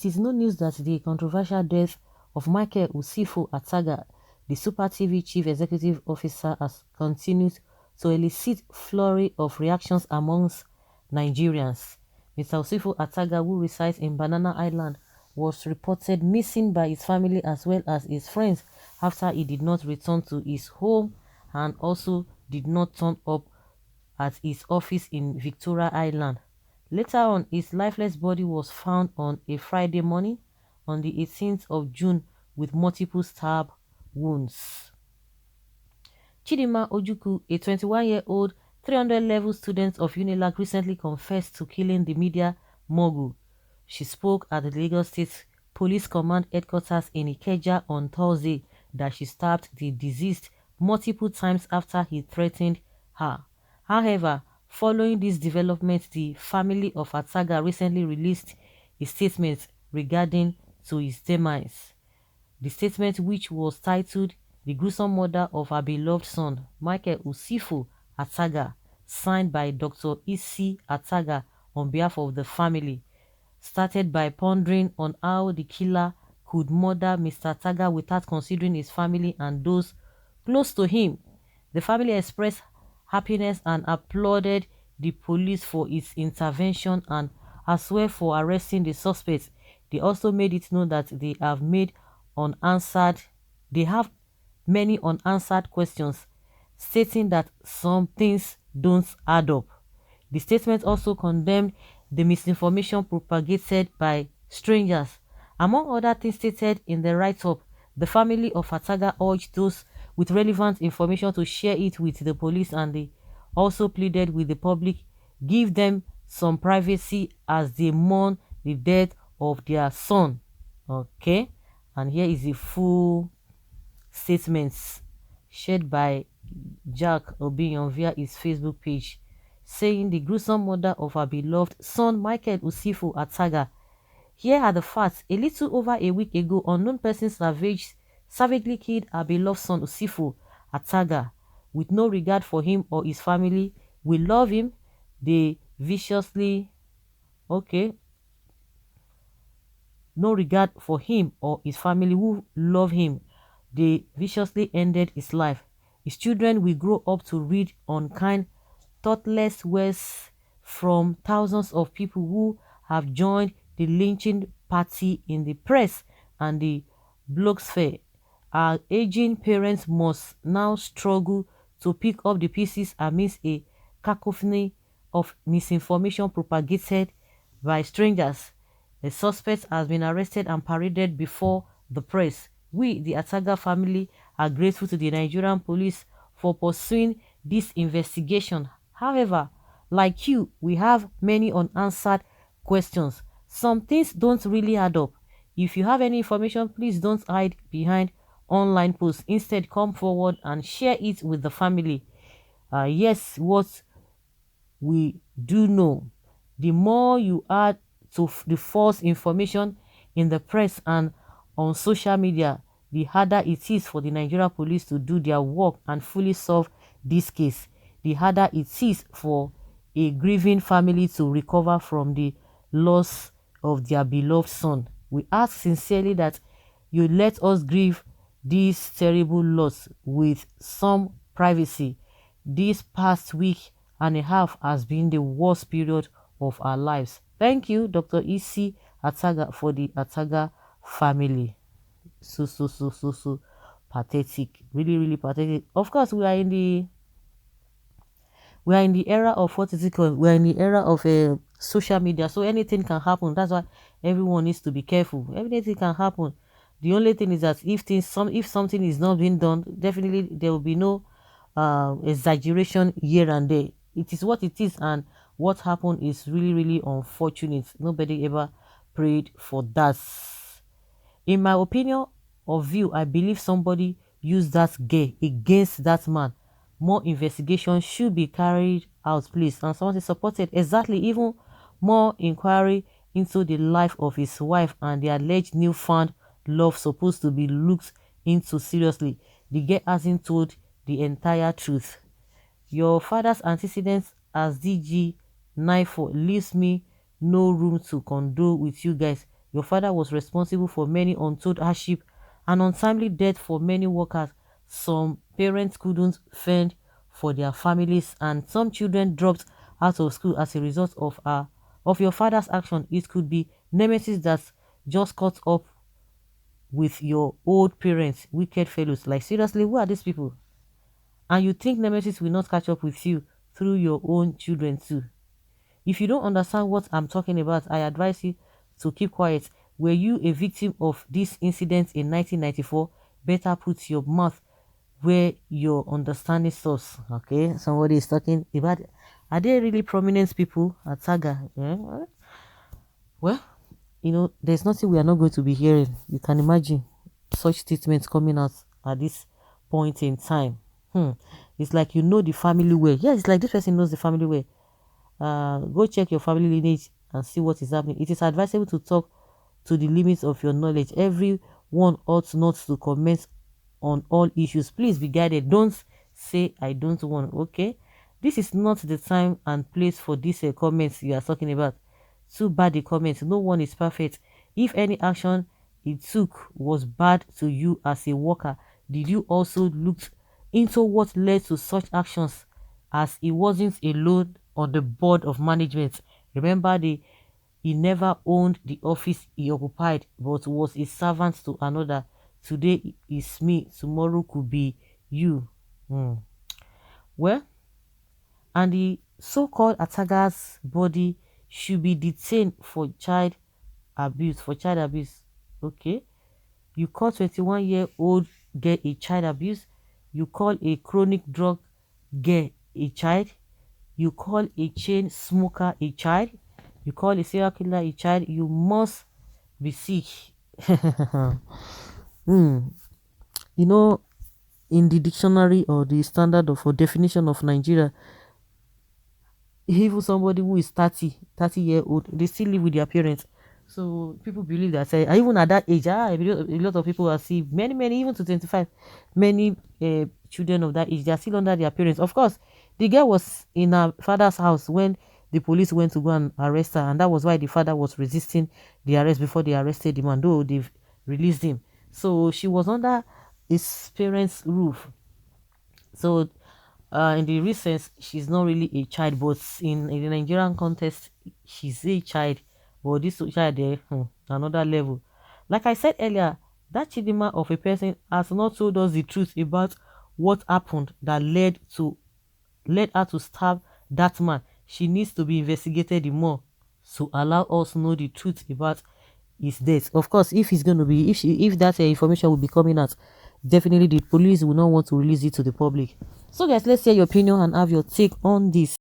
it is no news that the controversial death of Michael Usifo Ataga, the Super TV Chief Executive Officer, has continued to elicit flurry of reactions amongst Nigerians. Mr. Usifo Ataga, who resides in Banana Island, was reported missing by his family as well as his friends after he did not return to his home and also did not turn up at his office in Victoria Island. Later on, his lifeless body was found on a Friday morning on the 18th of June with multiple stab wounds. Chidinma Ojukwu, a 21-year-old 300-level student of UNILAG, recently confessed to killing the media mogul. She spoke at the Lagos State Police Command headquarters in Ikeja on Thursday that she stabbed the deceased multiple times after he threatened her. However, following this development, the family of Ataga recently released a statement regarding to his demise. The statement, which was titled "The Gruesome Murder of Her Beloved Son, Michael Usifo Ataga," signed by Dr. Isi Ataga on behalf of the family, started by pondering on how the killer could murder Mr. Ataga without considering his family and those close to him. The family expressed happiness and applauded the police for its intervention and as well for arresting the suspects. They also made it known that they have many unanswered questions, stating that some things don't add up. The statement also condemned the misinformation propagated by strangers. Among other things stated in the write-up, the family of Ataga urged those with relevant information to share it with the police, and they also pleaded with the public give them some privacy as they mourn the death of their son. Okay, and here is the full statements shared by Jack Obiyon via his Facebook page, saying the gruesome murder of our beloved son Michael Usifo Ataga. Here are the facts. A little over a week ago, unknown persons savagely killed our beloved son Usifo Ataga with no regard for him or his family. We love him. They viciously, no regard for him or his family who love him. They viciously ended his life. His children will grow up to read unkind, thoughtless words from thousands of people who have joined the lynching party in the press and the blogosphere. Our aging parents must now struggle to pick up the pieces amidst a cacophony of misinformation propagated by strangers. The suspect has been arrested and paraded before the press. We, the Ataga family, are grateful to the Nigerian police for pursuing this investigation. However, like you, we have many unanswered questions. Some things don't really add up. If you have any information, please don't hide behind online posts. Instead, come forward and share it with the family. Yes, what we do know, the more you add to the false information in the press and on social media, the harder it is for the Nigeria police to do their work and fully solve this case. The harder it is for a grieving family to recover from the loss of their beloved son. We ask sincerely that you let us grieve this terrible loss with some privacy. This past week and a half has been the worst period of our lives. Thank you, Dr. Isi Ataga, for the Ataga family. So pathetic. Really pathetic. Of course, we are in the era of what is it called? We are in the era of social media, so anything can happen. That's why everyone needs to be careful. Anything can happen. The only thing is that if something is not being done, definitely there will be no exaggeration here and there. It is what it is, and what happened is really unfortunate. Nobody ever prayed for that. In my opinion of view, I believe somebody used that gay against that man. More investigation should be carried out, please. And someone is supported. Exactly. Even more inquiry into the life of his wife and the alleged newfound love supposed to be looked into seriously. The girl hasn't told the entire truth. Your father's antecedents as DG 94 leaves me no room to condole with you guys. Your father was responsible for many untold hardship and untimely death for many workers. Some parents couldn't fend for their families, and some children dropped out of school as a result of your father's action. It could be nemesis that just caught up with your old parents, wicked fellows. Like seriously, who are these people? And you think nemesis will not catch up with you through your own children too? If you don't understand what I'm talking about, I advise you to keep quiet. Were you a victim of this incident in 1994? Better put your mouth where your understanding stops. Okay, somebody is talking about. Are they really prominent people at Saga? Yeah. Well, there's nothing we are not going to be hearing. You can imagine such statements coming out at this point in time. It's like the family way. Yeah, it's like this person knows the family way. Go check your family lineage and see what is happening. It is advisable to talk to the limits of your knowledge. Everyone ought not to comment on all issues. Please be guided. Don't say I don't want. Okay, this is not the time and place for these comments you are talking about. Too bad the comments. No one is perfect. If any action it took was bad to you as a worker, did you also look into what led to such actions, as he wasn't alone on the board of management? Remember, he never owned the office he occupied, but was a servant to another. Today is me, tomorrow could be you. Well, and the so-called Ataga'S body should be detained for child abuse. Okay, you call 21-year-old girl a child abuse. You call a chronic drug girl a child. You call a chain smoker a child. You call a serial killer a child. You must be sick. Hmm. You know, in the dictionary or the standard of or definition of Nigeria, even somebody who is 30 year old, they still live with their parents. So people believe that even at that age, a lot of people are see many even to 25, many children of that age, they are still under their parents. Of course, the girl was in her father's house when the police went to go and arrest her, and that was why the father was resisting the arrest before they arrested him, and though they've released him. So she was under his parents roof. So in the recent, she's not really a child, but in the Nigerian context, she's a child. But this child there, another level. Like I said earlier, that Chidima of a person has not told us the truth about what happened that led her to stab that man. She needs to be investigated more to allow us know the truth about his death. Of course, if it's going to be, if that information will be coming out, definitely the police will not want to release it to the public. So guys, let's hear your opinion and have your take on this.